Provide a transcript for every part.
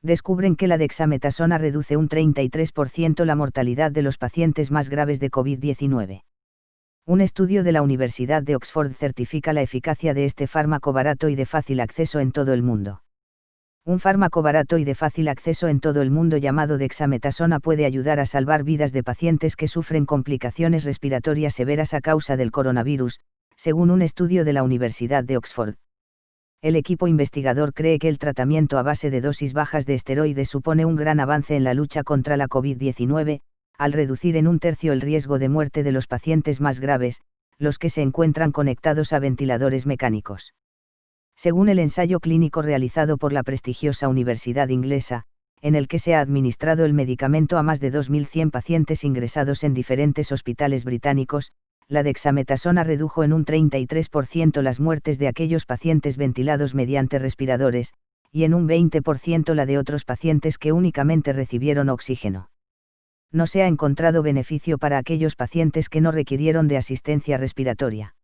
descubren que la dexametasona reduce un 33% la mortalidad de los pacientes más graves de COVID-19. Un estudio de la Universidad de Oxford certifica la eficacia de este fármaco barato y de fácil acceso en todo el mundo. Un fármaco barato y de fácil acceso en todo el mundo llamado dexametasona puede ayudar a salvar vidas de pacientes que sufren complicaciones respiratorias severas a causa del coronavirus, según un estudio de la Universidad de Oxford. El equipo investigador cree que el tratamiento a base de dosis bajas de esteroides supone un gran avance en la lucha contra la COVID-19, al reducir en un tercio el riesgo de muerte de los pacientes más graves, los que se encuentran conectados a ventiladores mecánicos. Según el ensayo clínico realizado por la prestigiosa universidad inglesa, en el que se ha administrado el medicamento a más de 2.100 pacientes ingresados en diferentes hospitales británicos, la dexametasona redujo en un 33% las muertes de aquellos pacientes ventilados mediante respiradores, y en un 20% la de otros pacientes que únicamente recibieron oxígeno. No se ha encontrado beneficio para aquellos pacientes que no requirieron de asistencia respiratoria.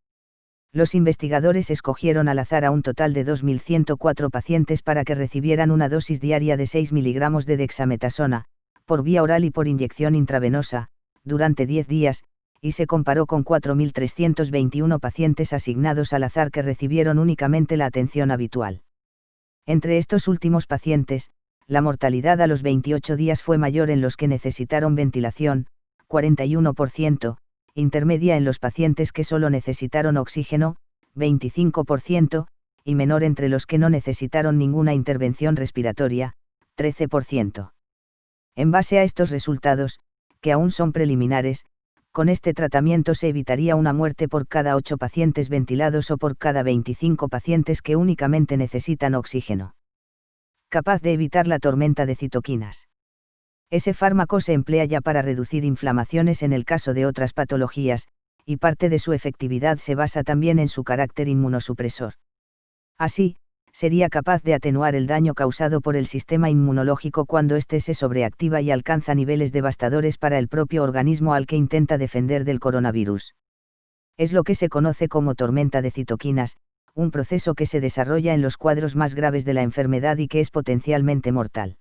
Los investigadores escogieron al azar a un total de 2.104 pacientes para que recibieran una dosis diaria de 6 miligramos de dexametasona, por vía oral y por inyección intravenosa, durante 10 días, y se comparó con 4.321 pacientes asignados al azar que recibieron únicamente la atención habitual. Entre estos últimos pacientes, la mortalidad a los 28 días fue mayor en los que necesitaron ventilación, 41%, intermedia en los pacientes que solo necesitaron oxígeno, 25%, y menor entre los que no necesitaron ninguna intervención respiratoria, 13%. En base a estos resultados, que aún son preliminares, con este tratamiento se evitaría una muerte por cada 8 pacientes ventilados o por cada 25 pacientes que únicamente necesitan oxígeno. Capaz de evitar la tormenta de citoquinas. Ese fármaco se emplea ya para reducir inflamaciones en el caso de otras patologías, y parte de su efectividad se basa también en su carácter inmunosupresor. Así, sería capaz de atenuar el daño causado por el sistema inmunológico cuando éste se sobreactiva y alcanza niveles devastadores para el propio organismo al que intenta defender del coronavirus. Es lo que se conoce como tormenta de citoquinas, un proceso que se desarrolla en los cuadros más graves de la enfermedad y que es potencialmente mortal.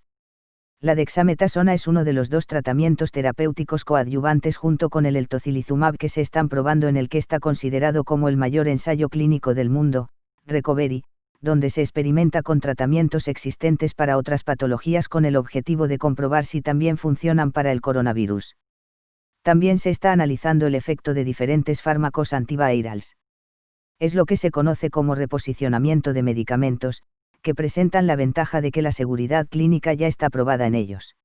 La dexametasona es uno de los 2 tratamientos terapéuticos coadyuvantes junto con el tocilizumab que se están probando en el que está considerado como el mayor ensayo clínico del mundo, Recovery, donde se experimenta con tratamientos existentes para otras patologías con el objetivo de comprobar si también funcionan para el coronavirus. También se está analizando el efecto de diferentes fármacos antivirals. Es lo que se conoce como reposicionamiento de medicamentos, que presentan la ventaja de que la seguridad clínica ya está probada en ellos.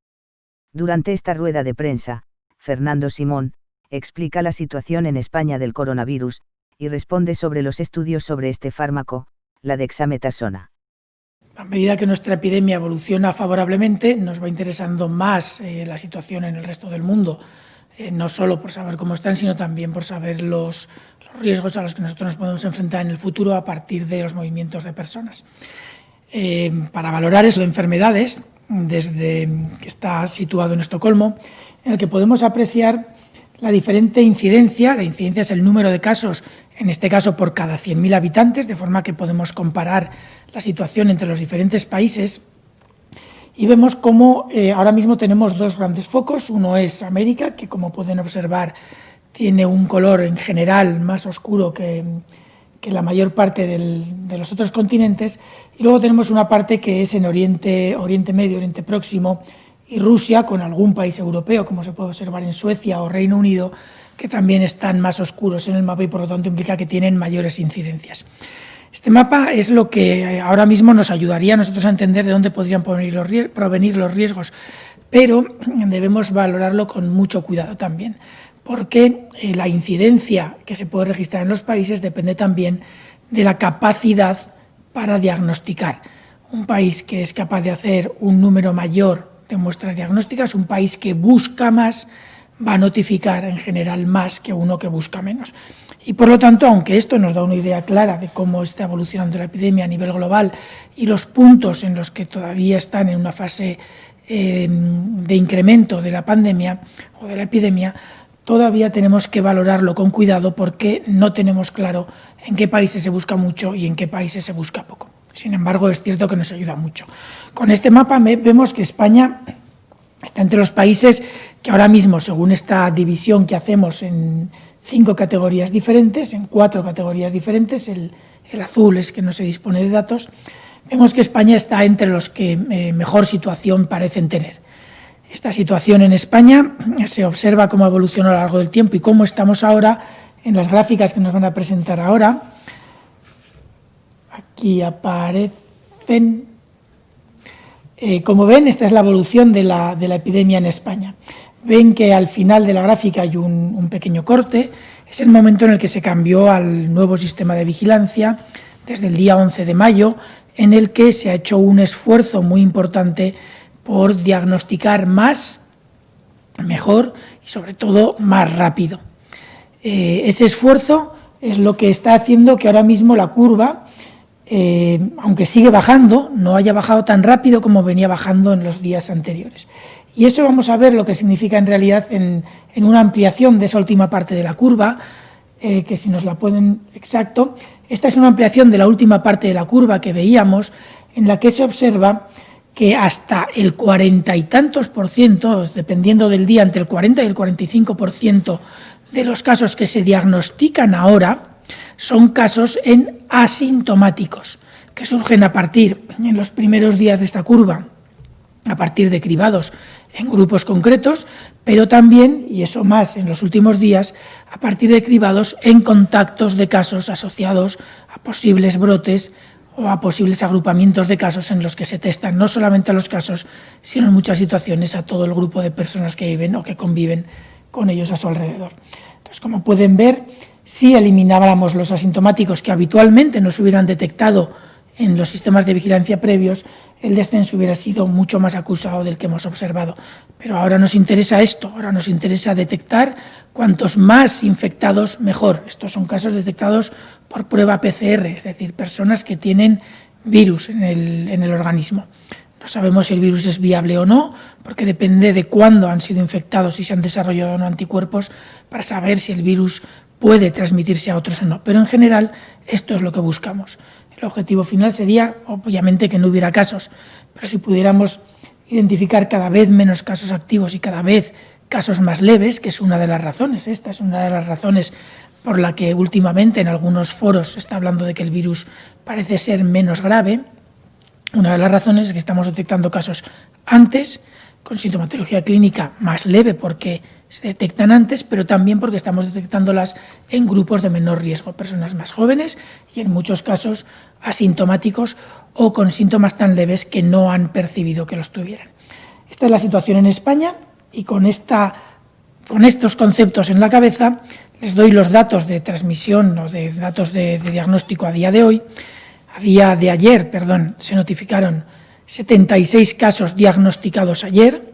Durante esta rueda de prensa, Fernando Simón explica la situación en España del coronavirus, y responde sobre los estudios sobre este fármaco, la dexametasona. A medida que nuestra epidemia evoluciona favorablemente, nos va interesando más la situación en el resto del mundo, no solo por saber cómo están, sino también por saber los riesgos a los que nosotros nos podemos enfrentar en el futuro a partir de los movimientos de personas. Para valorar eso de enfermedades, desde que está situado en Estocolmo, en el que podemos apreciar la diferente incidencia. La incidencia es el número de casos, en este caso por cada 100.000 habitantes, de forma que podemos comparar la situación entre los diferentes países. Y vemos cómo ahora mismo tenemos 2 grandes focos. Uno es América, que como pueden observar tiene un color en general más oscuro que la mayor parte de los otros continentes, y luego tenemos una parte que es en Oriente Medio, Oriente Próximo y Rusia, con algún país europeo, como se puede observar en Suecia o Reino Unido, que también están más oscuros en el mapa y por lo tanto implica que tienen mayores incidencias. Este mapa es lo que ahora mismo nos ayudaría a nosotros a entender de dónde podrían provenir los riesgos, pero debemos valorarlo con mucho cuidado también, porque la incidencia que se puede registrar en los países depende también de la capacidad para diagnosticar. Un país que es capaz de hacer un número mayor de muestras diagnósticas, un país que busca más, va a notificar en general más que uno que busca menos. Y por lo tanto, aunque esto nos da una idea clara de cómo está evolucionando la epidemia a nivel global y los puntos en los que todavía están en una fase de incremento de la pandemia o de la epidemia, todavía tenemos que valorarlo con cuidado porque no tenemos claro en qué países se busca mucho y en qué países se busca poco. Sin embargo, es cierto que nos ayuda mucho. Con este mapa vemos que España está entre los países que ahora mismo, según esta división que hacemos en 5 categorías diferentes, en 4 categorías diferentes, el azul es que no se dispone de datos, vemos que España está entre los que mejor situación parecen tener. Esta situación en España se observa cómo evoluciona a lo largo del tiempo y cómo estamos ahora en las gráficas que nos van a presentar ahora. Aquí aparecen. Como ven, esta es la evolución de la epidemia en España. Ven que al final de la gráfica hay un pequeño corte. Es el momento en el que se cambió al nuevo sistema de vigilancia desde el día 11 de mayo, en el que se ha hecho un esfuerzo muy importante por diagnosticar más, mejor y sobre todo más rápido. Ese esfuerzo es lo que está haciendo que ahora mismo la curva, aunque sigue bajando, no haya bajado tan rápido como venía bajando en los días anteriores. Y eso vamos a ver lo que significa en realidad en una ampliación de esa última parte de la curva, que si nos la pueden exacto, esta es una ampliación de la última parte de la curva que veíamos, en la que se observa que hasta el 40 y tantos por ciento, dependiendo del día, entre el 40 y el 45% de los casos que se diagnostican ahora son casos en asintomáticos, que surgen a partir, en los primeros días de esta curva, a partir de cribados en grupos concretos, pero también, y eso más en los últimos días, a partir de cribados en contactos de casos asociados a posibles brotes o a posibles agrupamientos de casos en los que se testan no solamente a los casos, sino en muchas situaciones a todo el grupo de personas que viven o que conviven con ellos a su alrededor. Entonces, como pueden ver, si elimináramos los asintomáticos que habitualmente no se hubieran detectado en los sistemas de vigilancia previos, el descenso hubiera sido mucho más acusado del que hemos observado. Pero ahora nos interesa esto, ahora nos interesa detectar cuantos más infectados, mejor. Estos son casos detectados por prueba PCR, es decir, personas que tienen virus en el organismo. No sabemos si el virus es viable o no, porque depende de cuándo han sido infectados y si han desarrollado o no anticuerpos para saber si el virus puede transmitirse a otros o no. Pero en general esto es lo que buscamos. El objetivo final sería, obviamente, que no hubiera casos, pero si pudiéramos identificar cada vez menos casos activos y cada vez casos más leves, que es una de las razones, esta es una de las razones por la que últimamente en algunos foros se está hablando de que el virus parece ser menos grave. Una de las razones es que estamos detectando casos antes, con sintomatología clínica más leve porque se detectan antes, pero también porque estamos detectándolas en grupos de menor riesgo, personas más jóvenes y en muchos casos asintomáticos o con síntomas tan leves que no han percibido que los tuvieran. Esta es la situación en España y con estos conceptos en la cabeza les doy los datos de transmisión o de datos de diagnóstico a día de hoy. A día de ayer, se notificaron 76 casos diagnosticados ayer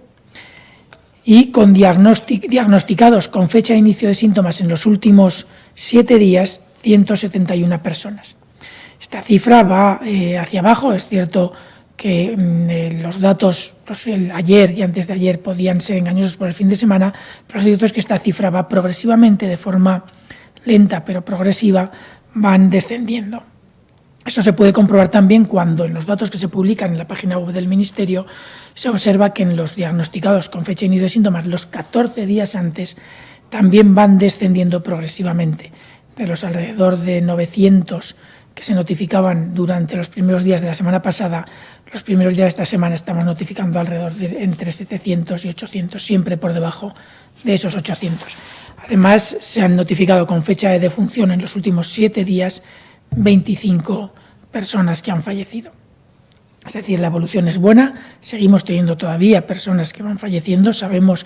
y con diagnosticados con fecha de inicio de síntomas en los últimos 7 días, 171 personas. Esta cifra va hacia abajo, es cierto que los datos ayer y antes de ayer podían ser engañosos por el fin de semana, pero lo cierto es que esta cifra va progresivamente, de forma lenta pero progresiva, van descendiendo. Eso se puede comprobar también cuando en los datos que se publican en la página web del Ministerio se observa que en los diagnosticados con fecha de inicio de síntomas los 14 días antes también van descendiendo progresivamente. De los alrededor de 900 que se notificaban durante los primeros días de la semana pasada, los primeros días de esta semana estamos notificando alrededor de entre 700 y 800, siempre por debajo de esos 800. Además, se han notificado con fecha de defunción en los últimos 7 días 25 personas que han fallecido. Es decir, la evolución es buena, seguimos teniendo todavía personas que van falleciendo, sabemos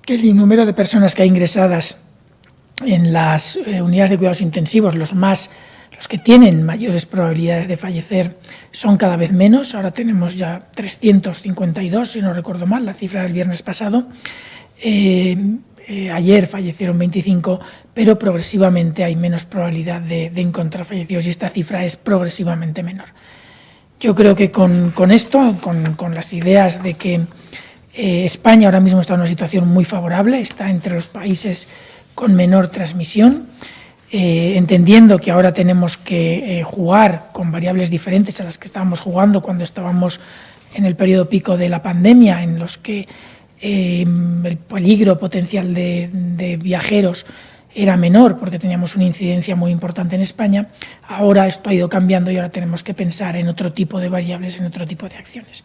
que el número de personas que hay ingresadas en las unidades de cuidados intensivos, los que tienen mayores probabilidades de fallecer, son cada vez menos. Ahora tenemos ya 352, si no recuerdo mal, la cifra del viernes pasado. Ayer fallecieron 25, pero progresivamente hay menos probabilidad de encontrar fallecidos y esta cifra es progresivamente menor. Yo creo que con esto, con las ideas de que España ahora mismo está en una situación muy favorable, está entre los países con menor transmisión, entendiendo que ahora tenemos que jugar con variables diferentes a las que estábamos jugando cuando estábamos en el periodo pico de la pandemia, en los que el peligro potencial de viajeros era menor porque teníamos una incidencia muy importante en España. Ahora esto ha ido cambiando y ahora tenemos que pensar en otro tipo de variables, en otro tipo de acciones.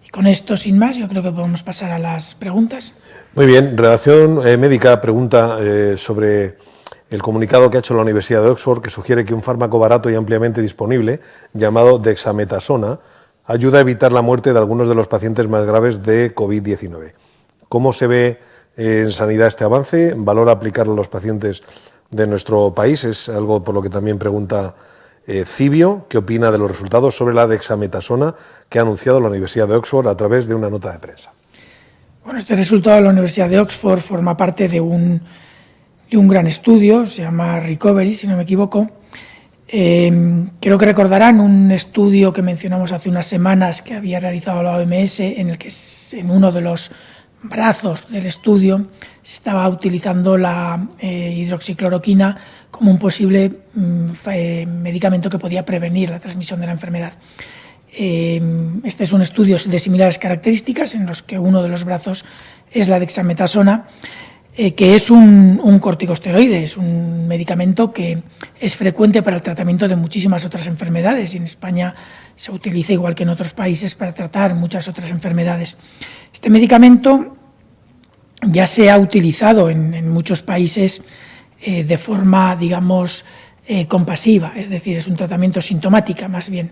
Y con esto, sin más, yo creo que podemos pasar a las preguntas. Muy bien. Redacción Médica pregunta sobre el comunicado que ha hecho la Universidad de Oxford, que sugiere que un fármaco barato y ampliamente disponible, llamado dexametasona, ayuda a evitar la muerte de algunos de los pacientes más graves de COVID-19. ¿Cómo se ve en sanidad este avance? ¿Valora aplicarlo a los pacientes de nuestro país? Es algo por lo que también pregunta Cibio, ¿qué opina de los resultados sobre la dexametasona que ha anunciado la Universidad de Oxford a través de una nota de prensa? Bueno, este resultado de la Universidad de Oxford forma parte de un gran estudio, se llama Recovery, si no me equivoco. Creo que recordarán un estudio que mencionamos hace unas semanas que había realizado la OMS, en el que en uno de los brazos del estudio se estaba utilizando la hidroxicloroquina como un posible medicamento que podía prevenir la transmisión de la enfermedad. Este es un estudio de similares características en los que uno de los brazos es la dexametasona, que es un corticosteroide, es un medicamento que es frecuente para el tratamiento de muchísimas otras enfermedades y en España se utiliza igual que en otros países para tratar muchas otras enfermedades. Este medicamento ya se ha utilizado en muchos países de forma, digamos, compasiva, es decir, es un tratamiento sintomática más bien,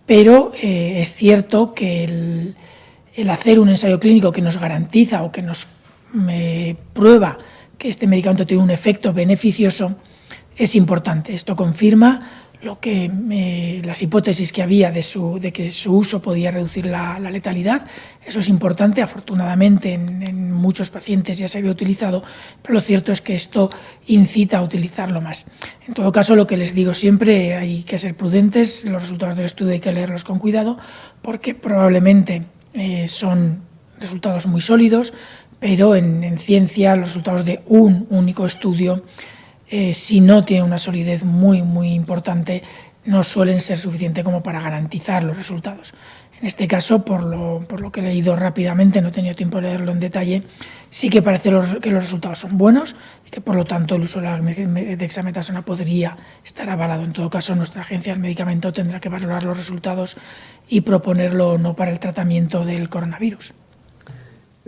pero es cierto que el hacer un ensayo clínico que nos garantiza o que nos prueba que este medicamento tiene un efecto beneficioso es importante. Esto confirma las hipótesis que había de que su uso podía reducir la letalidad. Eso es importante. Afortunadamente en muchos pacientes ya se había utilizado, pero lo cierto es que esto incita a utilizarlo más. En todo caso, lo que les digo siempre, hay que ser prudentes. Los resultados del estudio hay que leerlos con cuidado porque probablemente son resultados muy sólidos, pero en ciencia los resultados de un único estudio, si no tiene una solidez muy importante, no suelen ser suficientes como para garantizar los resultados. En este caso, por lo que he leído rápidamente, no he tenido tiempo de leerlo en detalle, sí que parece que los resultados son buenos y que por lo tanto el uso de la dexametasona podría estar avalado. En todo caso, nuestra agencia del medicamento tendrá que valorar los resultados y proponerlo o no para el tratamiento del coronavirus.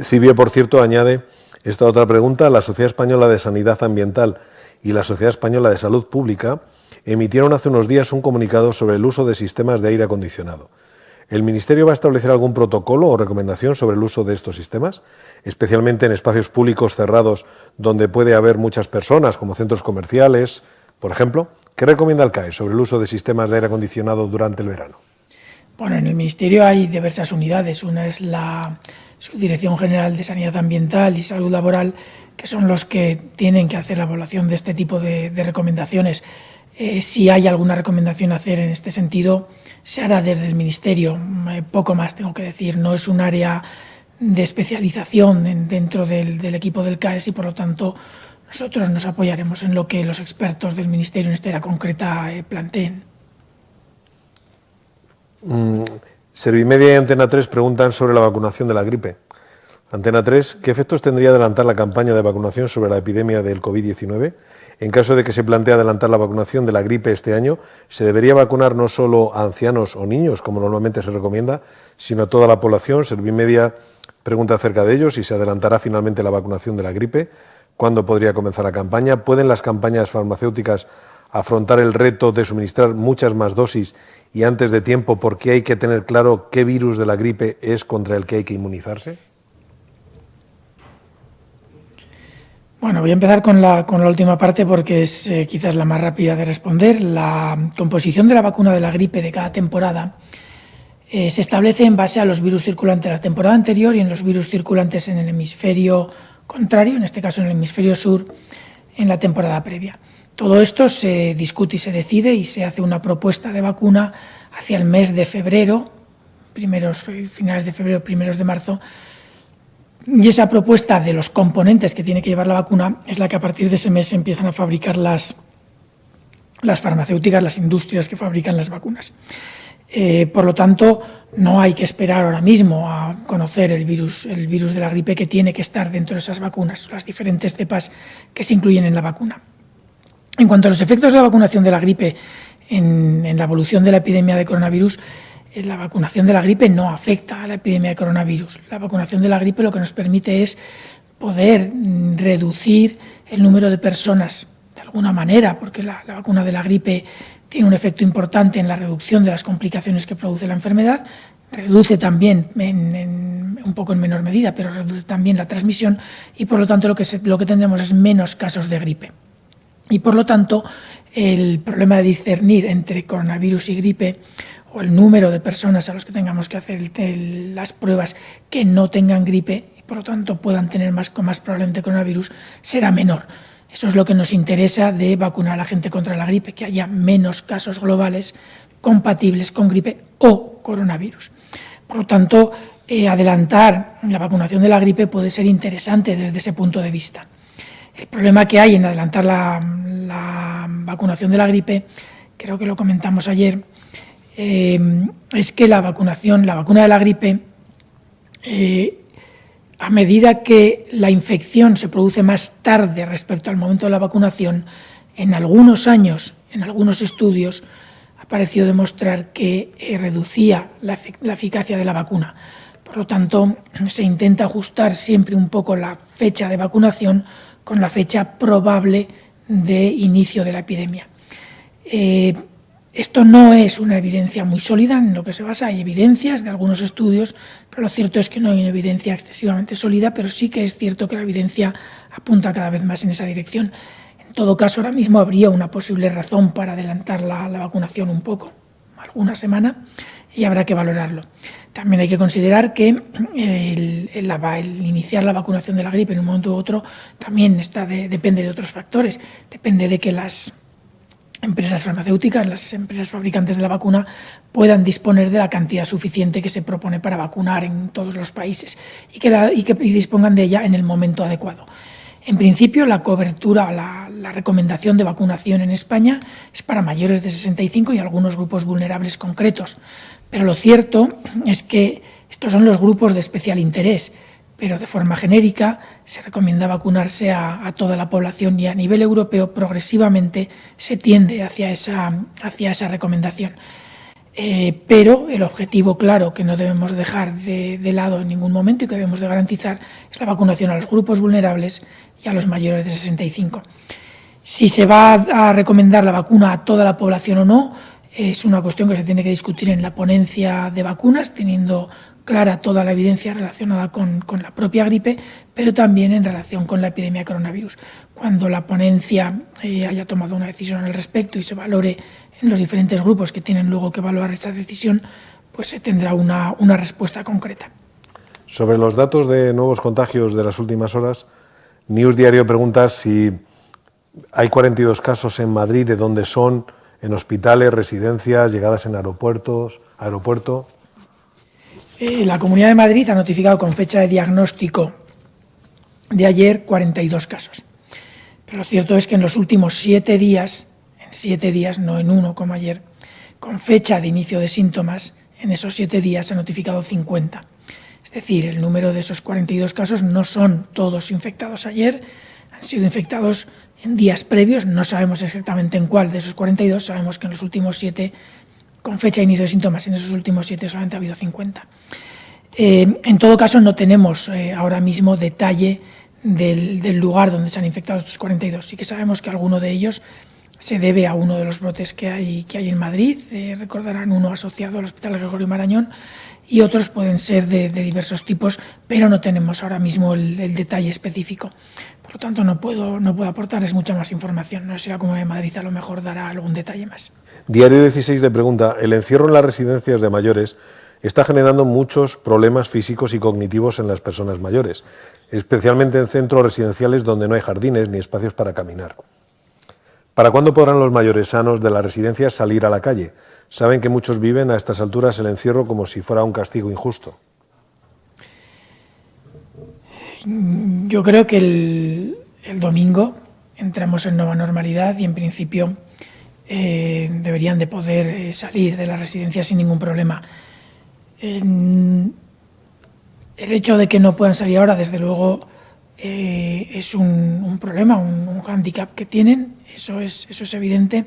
Cibio, por cierto, añade esta otra pregunta. La Sociedad Española de Sanidad Ambiental y la Sociedad Española de Salud Pública emitieron hace unos días un comunicado sobre el uso de sistemas de aire acondicionado. ¿El Ministerio va a establecer algún protocolo o recomendación sobre el uso de estos sistemas, especialmente en espacios públicos cerrados donde puede haber muchas personas, como centros comerciales, por ejemplo? ¿Qué recomienda el CAE sobre el uso de sistemas de aire acondicionado durante el verano? Bueno, en el Ministerio hay diversas unidades. Una es la Subdirección General de Sanidad Ambiental y Salud Laboral, que son los que tienen que hacer la evaluación de este tipo de recomendaciones. Si hay alguna recomendación a hacer en este sentido, se hará desde el Ministerio. Poco más tengo que decir. No es un área de especialización dentro del equipo del CAES y, por lo tanto, nosotros nos apoyaremos en lo que los expertos del Ministerio en esta área concreta planteen. Servimedia y Antena 3 preguntan sobre la vacunación de la gripe. Antena 3, ¿qué efectos tendría adelantar la campaña de vacunación sobre la epidemia del COVID-19? En caso de que se plantee adelantar la vacunación de la gripe este año, ¿se debería vacunar no solo a ancianos o niños, como normalmente se recomienda, sino a toda la población? Servimedia pregunta acerca de ello, si se adelantará finalmente la vacunación de la gripe, ¿cuándo podría comenzar la campaña? ¿Pueden las campañas farmacéuticas afrontar el reto de suministrar muchas más dosis y antes de tiempo, porque hay que tener claro qué virus de la gripe es contra el que hay que inmunizarse? Bueno, voy a empezar con la última parte porque es quizás la más rápida de responder. La composición de la vacuna de la gripe de cada temporada se establece en base a los virus circulantes de la temporada anterior y en los virus circulantes en el hemisferio contrario, en este caso en el hemisferio sur, en la temporada previa. Todo esto se discute y se decide y se hace una propuesta de vacuna hacia el mes de febrero, finales de febrero, primeros de marzo, y esa propuesta de los componentes que tiene que llevar la vacuna es la que a partir de ese mes se empiezan a fabricar las las farmacéuticas, las industrias que fabrican las vacunas. Por lo tanto, no hay que esperar ahora mismo a conocer el virus de la gripe que tiene que estar dentro de esas vacunas, las diferentes cepas que se incluyen en la vacuna. En cuanto a los efectos de la vacunación de la gripe en la evolución de la epidemia de coronavirus, la vacunación de la gripe no afecta a la epidemia de coronavirus. La vacunación de la gripe lo que nos permite es poder reducir el número de personas de alguna manera, porque la vacuna de la gripe tiene un efecto importante en la reducción de las complicaciones que produce la enfermedad, reduce también, un poco en menor medida, pero reduce también la transmisión y por lo tanto lo que tendremos es menos casos de gripe. Y por lo tanto el problema de discernir entre coronavirus y gripe o el número de personas a los que tengamos que hacer las pruebas que no tengan gripe y por lo tanto puedan tener más probablemente coronavirus será menor. Eso es lo que nos interesa de vacunar a la gente contra la gripe, que haya menos casos globales compatibles con gripe o coronavirus. Por lo tanto, adelantar la vacunación de la gripe puede ser interesante desde ese punto de vista. El problema que hay en adelantar la vacunación de la gripe, creo que lo comentamos ayer, es que la vacuna de la gripe, a medida que la infección se produce más tarde respecto al momento de la vacunación, en algunos años, en algunos estudios, ha parecido demostrar que reducía la eficacia de la vacuna. Por lo tanto, se intenta ajustar siempre un poco la fecha de vacunación con la fecha probable de inicio de la epidemia. Esto no es una evidencia muy sólida en lo que se basa, hay evidencias de algunos estudios, pero lo cierto es que no hay una evidencia excesivamente sólida, pero sí que es cierto que la evidencia apunta cada vez más en esa dirección. En todo caso, ahora mismo habría una posible razón para adelantar la vacunación un poco, alguna semana, y habrá que valorarlo. También hay que considerar que el iniciar la vacunación de la gripe en un momento u otro también depende de otros factores, depende de que las empresas farmacéuticas, las empresas fabricantes de la vacuna puedan disponer de la cantidad suficiente que se propone para vacunar en todos los países y que dispongan de ella en el momento adecuado. En principio, la cobertura, la recomendación de vacunación en España es para mayores de 65 y algunos grupos vulnerables concretos, pero lo cierto es que estos son los grupos de especial interés, pero de forma genérica se recomienda vacunarse a toda la población y a nivel europeo progresivamente se tiende hacia esa recomendación. Pero el objetivo claro que no debemos dejar de lado en ningún momento y que debemos de garantizar es la vacunación a los grupos vulnerables y a los mayores de 65. Si se va a recomendar la vacuna a toda la población o no, es una cuestión que se tiene que discutir en la ponencia de vacunas, teniendo clara toda la evidencia relacionada con la propia gripe, pero también en relación con la epidemia de coronavirus. Cuando la ponencia haya tomado una decisión al respecto y se valore en los diferentes grupos que tienen luego que evaluar esa decisión, pues se tendrá una respuesta concreta. Sobre los datos de nuevos contagios de las últimas horas, News Diario pregunta si hay 42 casos en Madrid, de dónde son, en hospitales, residencias, llegadas en aeropuerto. La Comunidad de Madrid ha notificado con fecha de diagnóstico de ayer 42 casos. Pero lo cierto es que en los últimos 7 días, no en uno como ayer, con fecha de inicio de síntomas, en esos 7 días se han notificado 50. Es decir, el número de esos 42 casos no son todos infectados ayer, han sido infectados en días previos, no sabemos exactamente en cuál de esos 42, sabemos que en los últimos 7, con fecha de inicio de síntomas, en esos últimos 7 solamente ha habido 50. En todo caso, no tenemos ahora mismo detalle del lugar donde se han infectado estos 42. Sí que sabemos que alguno de ellos se debe a uno de los brotes que hay en Madrid, recordarán uno asociado al Hospital Gregorio Marañón, y otros pueden ser de diversos tipos, pero no tenemos ahora mismo el detalle específico. Por lo tanto, no puedo aportarles mucha más información. No sé si la Comunidad de Madrid a lo mejor dará algún detalle más. Diario 16 le pregunta, el encierro en las residencias de mayores está generando muchos problemas físicos y cognitivos en las personas mayores, especialmente en centros residenciales donde no hay jardines ni espacios para caminar. ¿Para cuándo podrán los mayores sanos de las residencias salir a la calle? Saben que muchos viven a estas alturas el encierro como si fuera un castigo injusto. Yo creo que el domingo entramos en nueva normalidad y en principio deberían de poder salir de la residencia sin ningún problema. El hecho de que no puedan salir ahora, desde luego, es un problema, un hándicap que tienen, eso es evidente.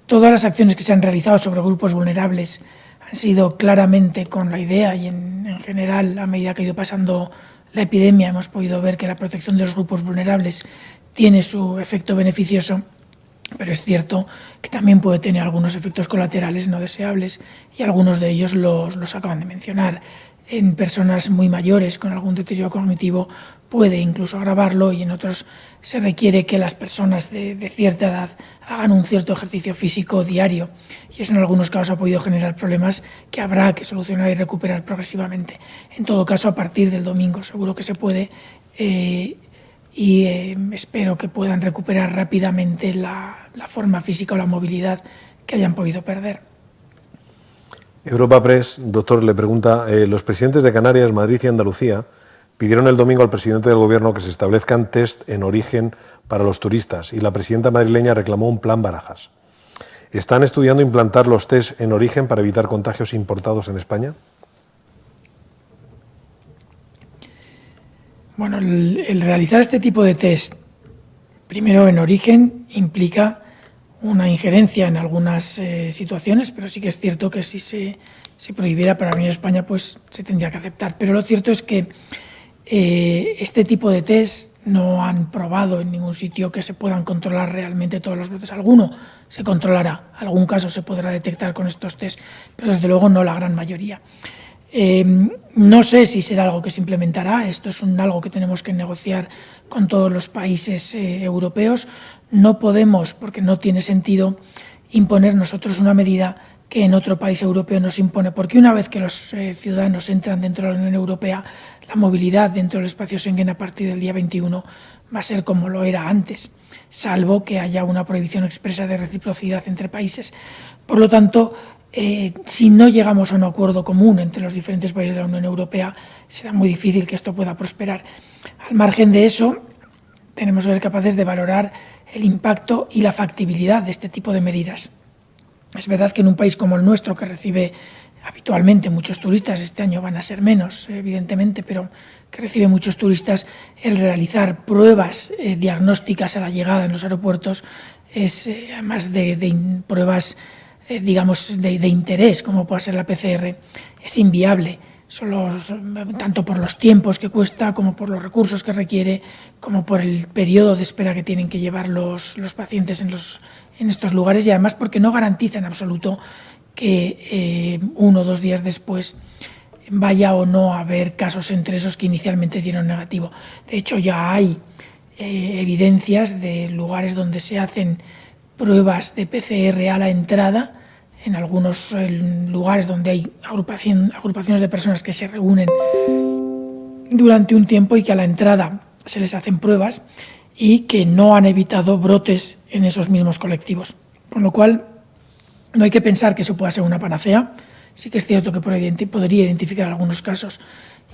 Todas las acciones que se han realizado sobre grupos vulnerables han sido claramente con la idea, y en general, a medida que ha ido pasando la epidemia, hemos podido ver que la protección de los grupos vulnerables tiene su efecto beneficioso, pero es cierto que también puede tener algunos efectos colaterales no deseables, y algunos de ellos los acaban de mencionar. En personas muy mayores con algún deterioro cognitivo puede incluso agravarlo, y en otros se requiere que las personas de cierta edad hagan un cierto ejercicio físico diario, y eso en algunos casos ha podido generar problemas que habrá que solucionar y recuperar progresivamente. En todo caso, a partir del domingo seguro que se puede, y espero que puedan recuperar rápidamente la forma física o la movilidad que hayan podido perder. Europa Press, doctor, le pregunta, los presidentes de Canarias, Madrid y Andalucía pidieron el domingo al presidente del Gobierno que se establezcan test en origen para los turistas, y la presidenta madrileña reclamó un plan Barajas. ¿Están estudiando implantar los test en origen para evitar contagios importados en España? Bueno, el realizar este tipo de test, primero en origen, implica una injerencia en algunas situaciones, pero sí que es cierto que si se prohibiera para venir a España, pues se tendría que aceptar. Pero lo cierto es que este tipo de test no han probado en ningún sitio que se puedan controlar realmente todos los brotes. Alguno se controlará, algún caso se podrá detectar con estos test, pero desde luego no la gran mayoría. No sé si será algo que se implementará, esto es algo que tenemos que negociar con todos los países europeos. No podemos, porque no tiene sentido, imponer nosotros una medida que en otro país europeo nos impone, porque una vez que los ciudadanos entran dentro de la Unión Europea, la movilidad dentro del espacio Schengen a partir del día 21 va a ser como lo era antes, salvo que haya una prohibición expresa de reciprocidad entre países. Por lo tanto, si no llegamos a un acuerdo común entre los diferentes países de la Unión Europea, será muy difícil que esto pueda prosperar. Al margen de eso, tenemos que ser capaces de valorar el impacto y la factibilidad de este tipo de medidas. Es verdad que en un país como el nuestro, que recibe habitualmente muchos turistas, este año van a ser menos, evidentemente, pero que recibe muchos turistas, el realizar pruebas diagnósticas a la llegada en los aeropuertos es, además de pruebas digamos, de interés, como puede ser la PCR, es inviable, tanto por los tiempos que cuesta, como por los recursos que requiere, como por el periodo de espera que tienen que llevar los pacientes en estos lugares, y además porque no garantiza en absoluto que 1 o 2 días después vaya o no a haber casos entre esos que inicialmente dieron negativo. De hecho, ya hay evidencias de lugares donde se hacen pruebas de PCR a la entrada, en algunos lugares donde hay agrupaciones de personas que se reúnen durante un tiempo y que a la entrada se les hacen pruebas y que no han evitado brotes en esos mismos colectivos. Con lo cual, no hay que pensar que eso pueda ser una panacea. Sí que es cierto que podría identificar algunos casos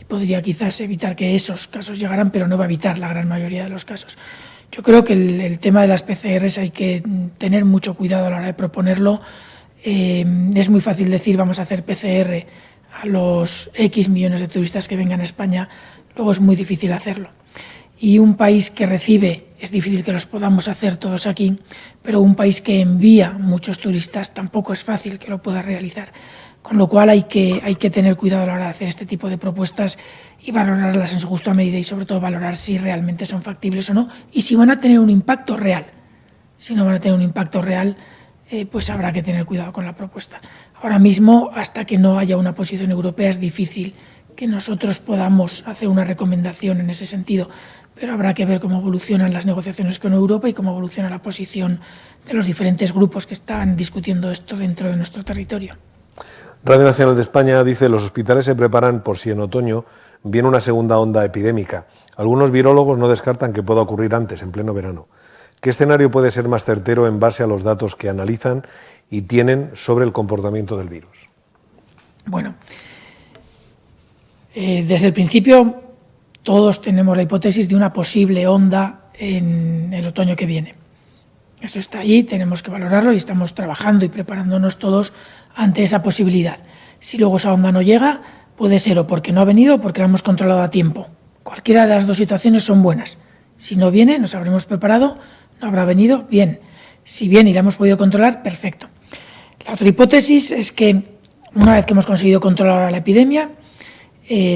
y podría quizás evitar que esos casos llegaran, pero no va a evitar la gran mayoría de los casos. Yo creo que el tema de las PCRs hay que tener mucho cuidado a la hora de proponerlo. Es muy fácil decir vamos a hacer PCR a los X millones de turistas que vengan a España, luego es muy difícil hacerlo. Y un país que recibe, es difícil que los podamos hacer todos aquí, pero un país que envía muchos turistas tampoco es fácil que lo pueda realizar. Con lo cual hay que tener cuidado a la hora de hacer este tipo de propuestas y valorarlas en su justa medida, y sobre todo valorar si realmente son factibles o no y si van a tener un impacto real. Si no van a tener un impacto real, pues habrá que tener cuidado con la propuesta. Ahora mismo, hasta que no haya una posición europea, es difícil que nosotros podamos hacer una recomendación en ese sentido, pero habrá que ver cómo evolucionan las negociaciones con Europa y cómo evoluciona la posición de los diferentes grupos que están discutiendo esto dentro de nuestro territorio. Radio Nacional de España dice: los hospitales se preparan por si en otoño viene una segunda onda epidémica. Algunos virólogos no descartan que pueda ocurrir antes, en pleno verano. ¿Qué escenario puede ser más certero en base a los datos que analizan y tienen sobre el comportamiento del virus? Bueno, desde el principio todos tenemos la hipótesis de una posible onda en el otoño que viene. Eso está allí, tenemos que valorarlo y estamos trabajando y preparándonos todos ante esa posibilidad. Si luego esa onda no llega, puede ser o porque no ha venido o porque la hemos controlado a tiempo. Cualquiera de las dos situaciones son buenas. Si no viene, nos habremos preparado, no habrá venido, bien. Si viene y la hemos podido controlar, perfecto. La otra hipótesis es que una vez que hemos conseguido controlar la epidemia,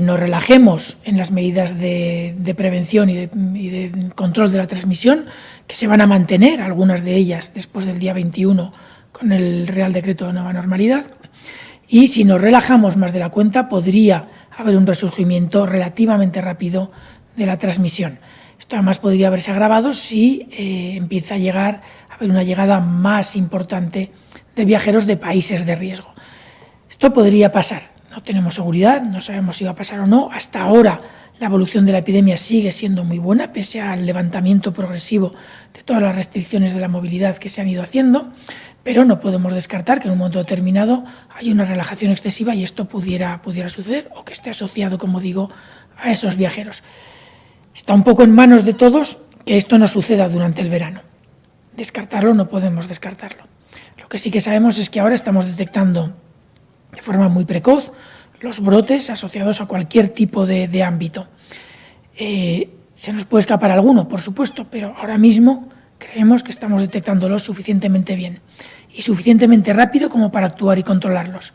nos relajemos en las medidas de prevención y de control de la transmisión, que se van a mantener, algunas de ellas después del día 21 con el Real Decreto de Nueva Normalidad, y si nos relajamos más de la cuenta podría haber un resurgimiento relativamente rápido de la transmisión. Esto además podría haberse agravado si empieza a haber una llegada más importante de viajeros de países de riesgo. Esto podría pasar. No tenemos seguridad, no sabemos si va a pasar o no. Hasta ahora la evolución de la epidemia sigue siendo muy buena, pese al levantamiento progresivo de todas las restricciones de la movilidad que se han ido haciendo, pero no podemos descartar que en un momento determinado hay una relajación excesiva y esto pudiera suceder o que esté asociado, como digo, a esos viajeros. Está un poco en manos de todos que esto no suceda durante el verano. Descartarlo no podemos descartarlo. Lo que sí que sabemos es que ahora estamos detectando de forma muy precoz los brotes asociados a cualquier tipo de ámbito. Se nos puede escapar alguno, por supuesto, pero ahora mismo creemos que estamos detectándolos suficientemente bien y suficientemente rápido como para actuar y controlarlos.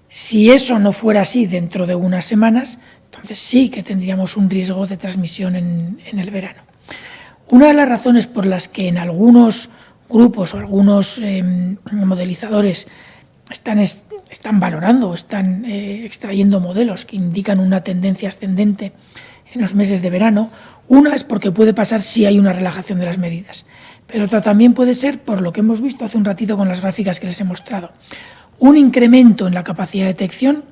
Si eso no fuera así dentro de unas semanas, entonces sí que tendríamos un riesgo de transmisión en el verano. Una de las razones por las que en algunos grupos o algunos modelizadores están valorando o están extrayendo modelos que indican una tendencia ascendente en los meses de verano, una es porque puede pasar si hay una relajación de las medidas, pero otra también puede ser por lo que hemos visto hace un ratito con las gráficas que les he mostrado. Un incremento en la capacidad de detección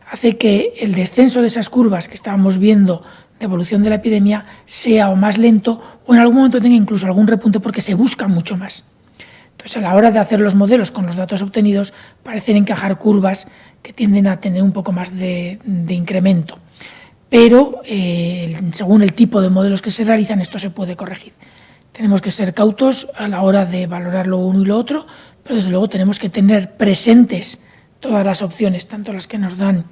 hace que el descenso de esas curvas que estábamos viendo de evolución de la epidemia sea o más lento o en algún momento tenga incluso algún repunte porque se busca mucho más. Entonces, a la hora de hacer los modelos con los datos obtenidos, parecen encajar curvas que tienden a tener un poco más de incremento. Pero, según el tipo de modelos que se realizan, esto se puede corregir. Tenemos que ser cautos a la hora de valorar lo uno y lo otro, pero desde luego tenemos que tener presentes todas las opciones, tanto las que nos dan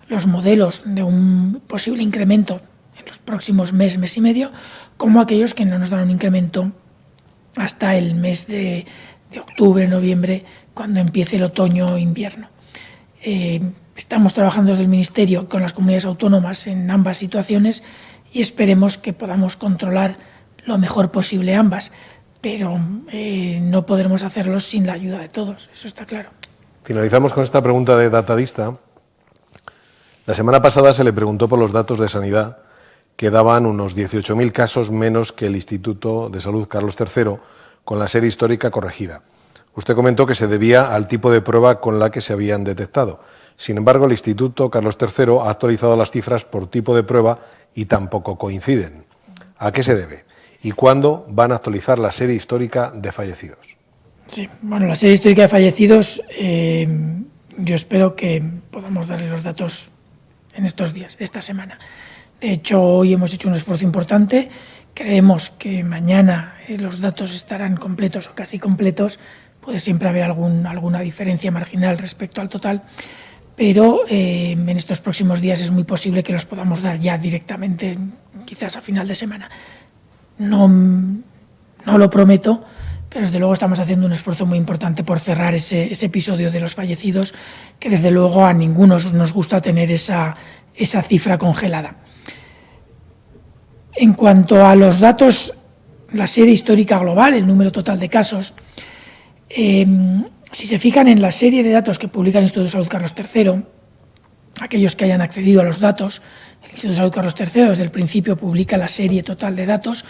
los modelos de un posible incremento en los próximos mes y medio, como aquellos que no nos dan un incremento hasta el mes de octubre, noviembre, cuando empiece el otoño-invierno. Estamos trabajando desde el Ministerio con las comunidades autónomas en ambas situaciones y esperemos que podamos controlar lo mejor posible ambas, pero no podremos hacerlo sin la ayuda de todos, eso está claro. Finalizamos con esta pregunta de Datadista. La semana pasada se le preguntó por los datos de sanidad que daban unos 18.000 casos menos que el Instituto de Salud Carlos III, con la serie histórica corregida. Usted comentó que se debía al tipo de prueba con la que se habían detectado. Sin embargo, el Instituto Carlos III ha actualizado las cifras por tipo de prueba y tampoco coinciden. ¿A qué se debe? ¿Y cuándo van a actualizar la serie histórica de fallecidos? Sí, bueno, la serie histórica de fallecidos, yo espero que podamos darle los datos en estos días, esta semana. De hecho, hoy hemos hecho un esfuerzo importante. Creemos que mañana los datos estarán completos o casi completos. Puede siempre haber alguna diferencia marginal respecto al total, pero en estos próximos días es muy posible que los podamos dar ya directamente, quizás a final de semana. No lo prometo, pero desde luego estamos haciendo un esfuerzo muy importante por cerrar ese episodio de los fallecidos, que desde luego a ninguno nos gusta tener esa cifra congelada. En cuanto a los datos, la serie histórica global, el número total de casos, si se fijan en la serie de datos que publica el Instituto de Salud Carlos III, aquellos que hayan accedido a los datos, el Instituto de Salud Carlos III desde el principio publica la serie total de datos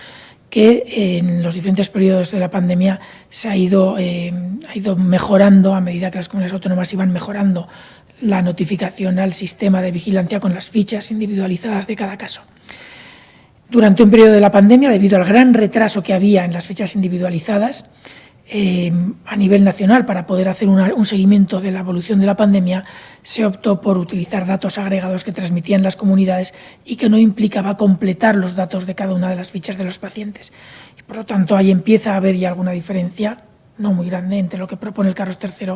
que en los diferentes periodos de la pandemia se ha ido mejorando a medida que las comunidades autónomas iban mejorando la notificación al sistema de vigilancia con las fichas individualizadas de cada caso. Durante un periodo de la pandemia, debido al gran retraso que había en las fichas individualizadas, a nivel nacional para poder hacer un seguimiento de la evolución de la pandemia, se optó por utilizar datos agregados que transmitían las comunidades y que no implicaba completar los datos de cada una de las fichas de los pacientes. Y por lo tanto, ahí empieza a haber ya alguna diferencia, no muy grande, entre lo que propone el Carlos III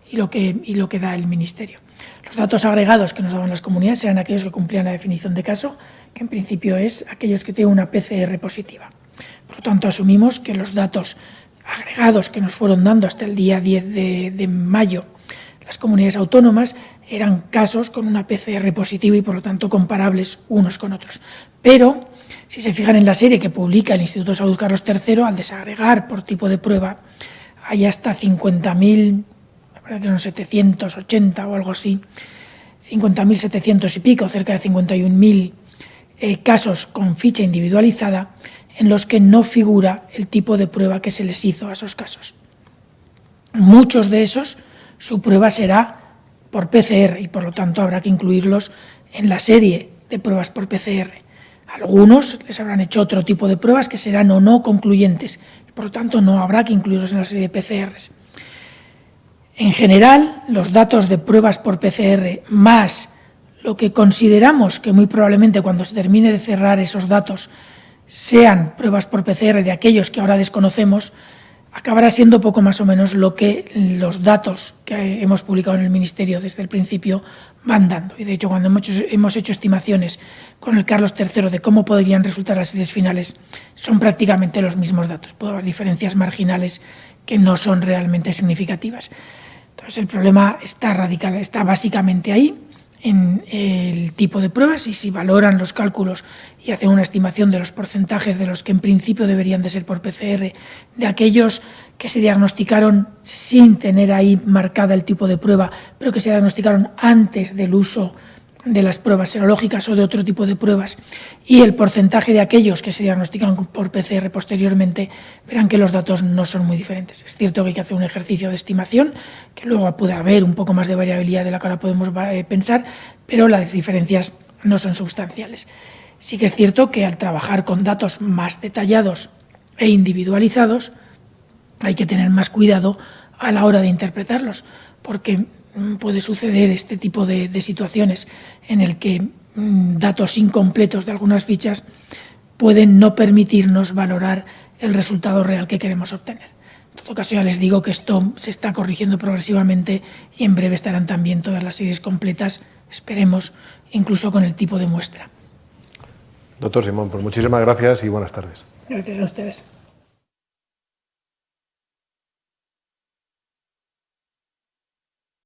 y lo que da el Ministerio. Los datos agregados que nos daban las comunidades eran aquellos que cumplían la definición de caso, que en principio es aquellos que tienen una PCR positiva. Por lo tanto, asumimos que los datos agregados que nos fueron dando hasta el día 10 de mayo las comunidades autónomas eran casos con una PCR positiva y por lo tanto comparables unos con otros. Pero si se fijan en la serie que publica el Instituto de Salud Carlos III, al desagregar por tipo de prueba hay hasta 50.000, me parece que son 780 o algo así, 50.700 y pico, cerca de 51.000 casos con ficha individualizada, en los que no figura el tipo de prueba que se les hizo a esos casos. Muchos de esos, su prueba será por PCR y por lo tanto habrá que incluirlos en la serie de pruebas por PCR. Algunos les habrán hecho otro tipo de pruebas que serán o no concluyentes, por lo tanto no habrá que incluirlos en la serie de PCRs. En general, los datos de pruebas por PCR más lo que consideramos que muy probablemente cuando se termine de cerrar esos datos sean pruebas por PCR de aquellos que ahora desconocemos, acabará siendo poco más o menos lo que los datos que hemos publicado en el Ministerio desde el principio van dando. Y de hecho, cuando hemos hecho estimaciones con el Carlos III de cómo podrían resultar las series finales, son prácticamente los mismos datos. Puede haber diferencias marginales que no son realmente significativas. Entonces, el problema está básicamente ahí, en el tipo de pruebas, y si valoran los cálculos y hacen una estimación de los porcentajes de los que en principio deberían de ser por PCR, de aquellos que se diagnosticaron sin tener ahí marcada el tipo de prueba, pero que se diagnosticaron antes del uso de las pruebas serológicas o de otro tipo de pruebas, y el porcentaje de aquellos que se diagnostican por PCR posteriormente, verán que los datos no son muy diferentes. Es cierto que hay que hacer un ejercicio de estimación, que luego puede haber un poco más de variabilidad de la que ahora podemos pensar, pero las diferencias no son sustanciales. Sí que es cierto que al trabajar con datos más detallados e individualizados, hay que tener más cuidado a la hora de interpretarlos, porque puede suceder este tipo de situaciones en el que datos incompletos de algunas fichas pueden no permitirnos valorar el resultado real que queremos obtener. En todo caso, ya les digo que esto se está corrigiendo progresivamente y en breve estarán también todas las series completas, esperemos, incluso con el tipo de muestra. Doctor Simón, pues muchísimas gracias y buenas tardes. Gracias a ustedes.